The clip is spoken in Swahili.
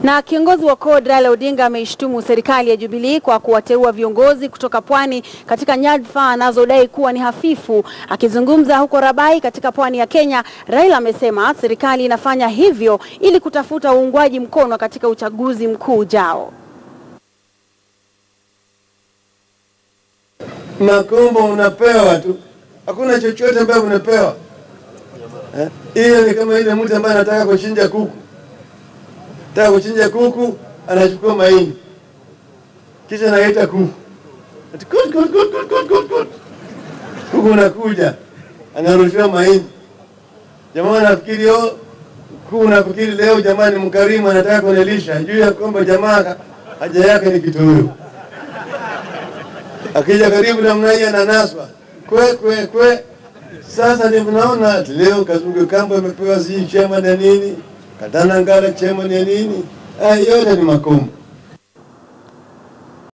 Na kiongozi wa CORD Raila Odinga ameishtumu serikali ya Jubilee kwa kuwateua viongozi kutoka pwani katika nyadhifa anazodai kuwa ni hafifu. Akizungumza huko Rabai katika pwani ya Kenya, Raila amesema serikali inafanya hivyo ili kutafuta uungwaji mkono katika uchaguzi mkuu ujao. Makombo unapewa tu. Hakuna chochote ambacho unapewa. Hiyo ni kama ile mtu ambaye anataka kuchinja kuku. Anataka kuchinja kuku, anachukua mahindi. Kisha anaita kuku. Kuku unakuja, anarushia mahindi. Jamaa anafikiri kuku unafikiri leo jamani mkarimu anataka kunilisha. Juu ya kwamba jamaa haja yake ni kitoweo. Akija karibu namna hii ananaswa. Kwe. Sasa ni mnaona leo Kazungu Kambo amepewa chairman ya nini? Katana Ngara chairman ya nini? Yote ni makombo.